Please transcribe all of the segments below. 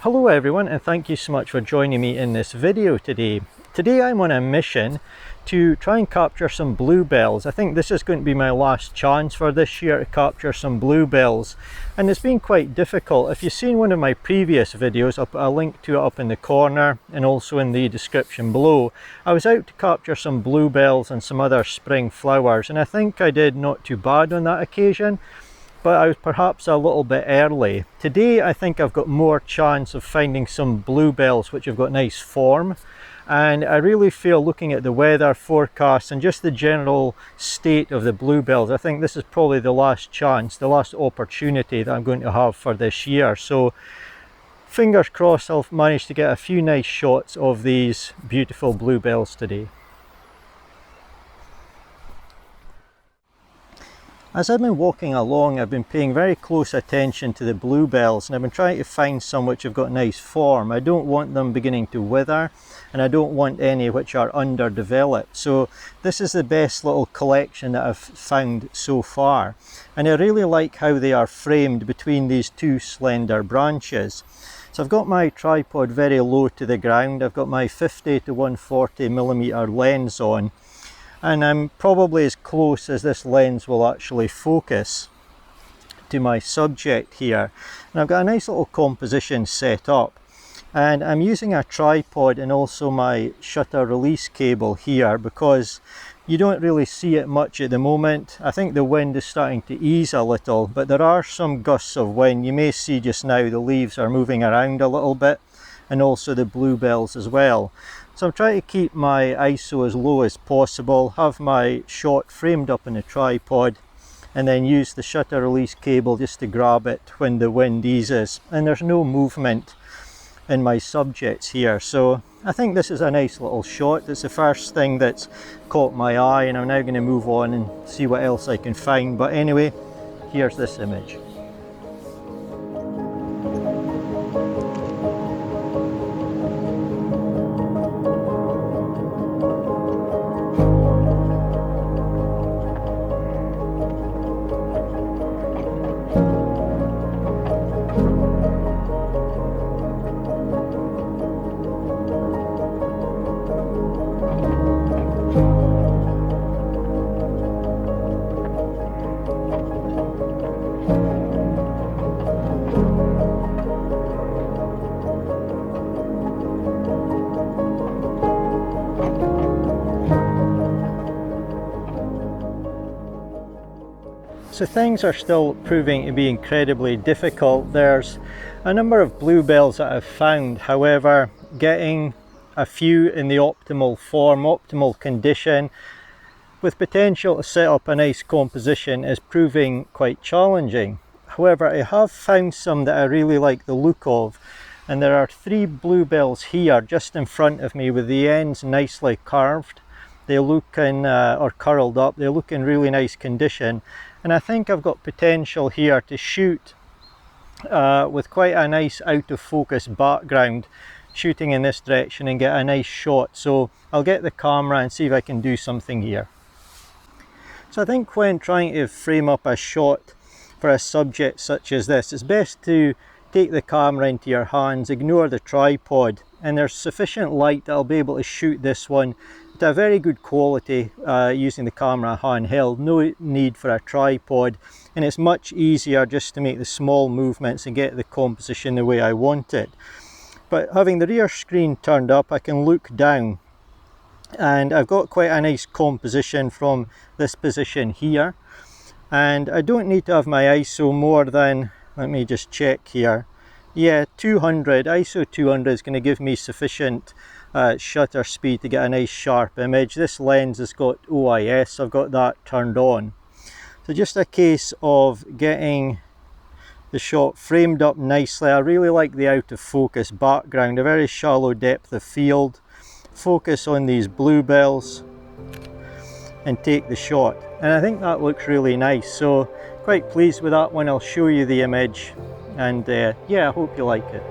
Hello everyone, and thank you so much for joining me in this video today. Today I'm on a mission to try and capture some bluebells. I think this is going to be my last chance for this year to capture some bluebells, and it's been quite difficult. If you've seen one of my previous videos, I'll put a link to it up in the corner and also in the description below. I was out to capture some bluebells and some other spring flowers, and I think I did not too bad on that occasion, but I was perhaps a little bit early. Today I think I've got more chance of finding some bluebells which have got nice form, and I really feel, looking at the weather forecast and just the general state of the bluebells, I think this is probably the last chance, the last opportunity that I'm going to have for this year. So fingers crossed I'll manage to get a few nice shots of these beautiful bluebells today. As I've been walking along, I've been paying very close attention to the bluebells, and I've been trying to find some which have got nice form. I don't want them beginning to wither, and I don't want any which are underdeveloped. So this is the best little collection that I've found so far. And I really like how they are framed between these two slender branches. So I've got my tripod very low to the ground. I've got my 50 to 140mm lens on, and I'm probably as close as this lens will actually focus to my subject here. And I've got a nice little composition set up, and I'm using a tripod and also my shutter release cable here because you don't really see it much at the moment. I think the wind is starting to ease a little, but there are some gusts of wind. You may see just now the leaves are moving around a little bit, and also the bluebells as well. So I'm trying to keep my ISO as low as possible, have my shot framed up in a tripod, and then use the shutter release cable just to grab it when the wind eases. And there's no movement in my subjects here, so I think this is a nice little shot. It's the first thing that's caught my eye, and I'm now going to move on and see what else I can find. But anyway, here's this image. So things are still proving to be incredibly difficult. There's a number of bluebells that I've found, however, getting a few in the optimal form, optimal condition, with potential to set up a nice composition is proving quite challenging. However, I have found some that I really like the look of, and there are 3 bluebells here just in front of me with the ends nicely carved. They look or curled up, they look in really nice condition. And I think I've got potential here to shoot with quite a nice out of focus background, shooting in this direction and get a nice shot. So I'll get the camera and see if I can do something here. So I think when trying to frame up a shot for a subject such as this, it's best to take the camera into your hands, ignore the tripod, and there's sufficient light that I'll be able to shoot this one to a very good quality using the camera handheld. No need for a tripod, and it's much easier just to make the small movements and get the composition the way I want it. But having the rear screen turned up, I can look down, and I've got quite a nice composition from this position here, and I don't need to have my ISO more than, let me just check here, yeah, 200. ISO 200 is going to give me sufficient shutter speed to get a nice sharp image. This lens has got OIS, so I've got that turned on. So just a case of getting the shot framed up nicely. I really like the out of focus background, a very shallow depth of field. Focus on these bluebells and take the shot, and I think that looks really nice. So quite pleased with that one. I'll show you the image, and yeah, I hope you like it.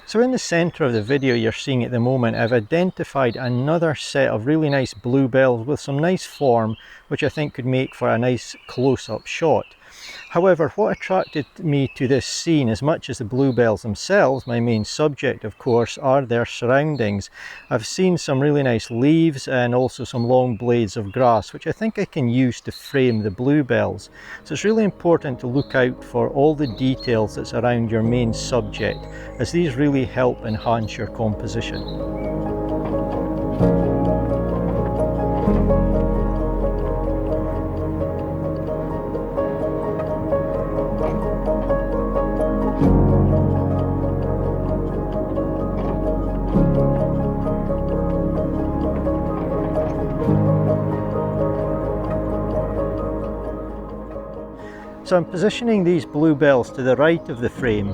So in the centre of the video you're seeing at the moment, I've identified another set of really nice bluebells with some nice form, which I think could make for a nice close-up shot. However, what attracted me to this scene as much as the bluebells themselves, my main subject of course, are their surroundings. I've seen some really nice leaves and also some long blades of grass, which I think I can use to frame the bluebells. So it's really important to look out for all the details that's around your main subject, as these really help enhance your composition. So I'm positioning these bluebells to the right of the frame,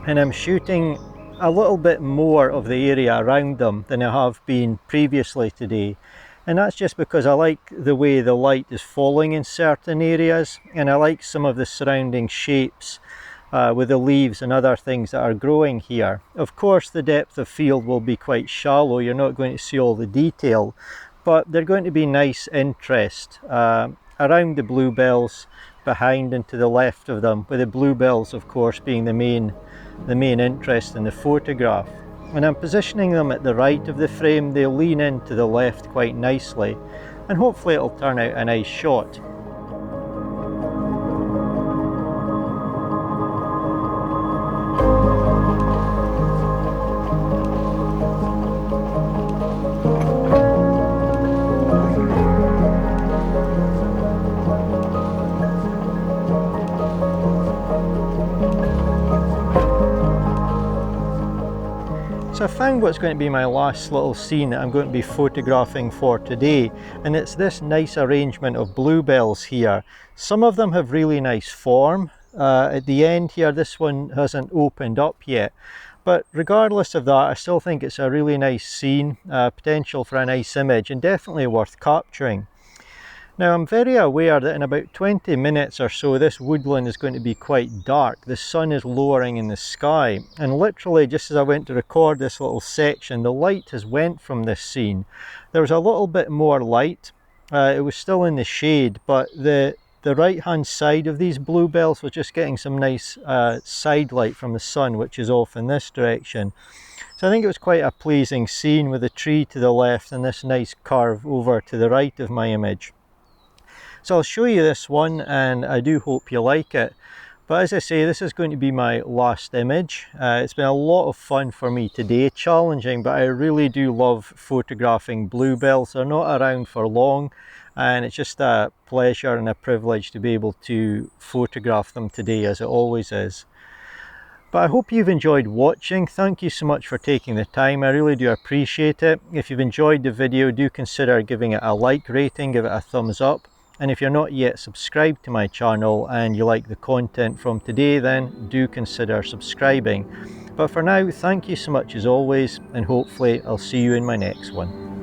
and I'm shooting a little bit more of the area around them than I have been previously today. And that's just because I like the way the light is falling in certain areas, and I like some of the surrounding shapes with the leaves and other things that are growing here. Of course the depth of field will be quite shallow, you're not going to see all the detail, but they're going to be nice interest around the bluebells, behind and to the left of them, with the bluebells of course being the main interest in the photograph. When I'm positioning them at the right of the frame, they'll lean in to the left quite nicely, and hopefully it'll turn out a nice shot. So I found what's going to be my last little scene that I'm going to be photographing for today, and it's this nice arrangement of bluebells here. Some of them have really nice form. At the end here, this one hasn't opened up yet, but regardless of that, I still think it's a really nice scene, potential for a nice image, and definitely worth capturing. Now I'm very aware that in about 20 minutes or so this woodland is going to be quite dark. The sun is lowering in the sky, and literally just as I went to record this little section, the light has went from this scene. There was a little bit more light, it was still in the shade, but the right hand side of these bluebells was just getting some nice side light from the sun, which is off in this direction. So I think it was quite a pleasing scene with the tree to the left and this nice curve over to the right of my image. So I'll show you this one, and I do hope you like it. But as I say, this is going to be my last image. It's been a lot of fun for me today, challenging, but I really do love photographing bluebells. They're not around for long, and it's just a pleasure and a privilege to be able to photograph them today, as it always is. But I hope you've enjoyed watching. Thank you so much for taking the time. I really do appreciate it. If you've enjoyed the video, do consider giving it a like rating, give it a thumbs up. And if you're not yet subscribed to my channel and you like the content from today, then do consider subscribing. But for now, thank you so much as always, and hopefully I'll see you in my next one.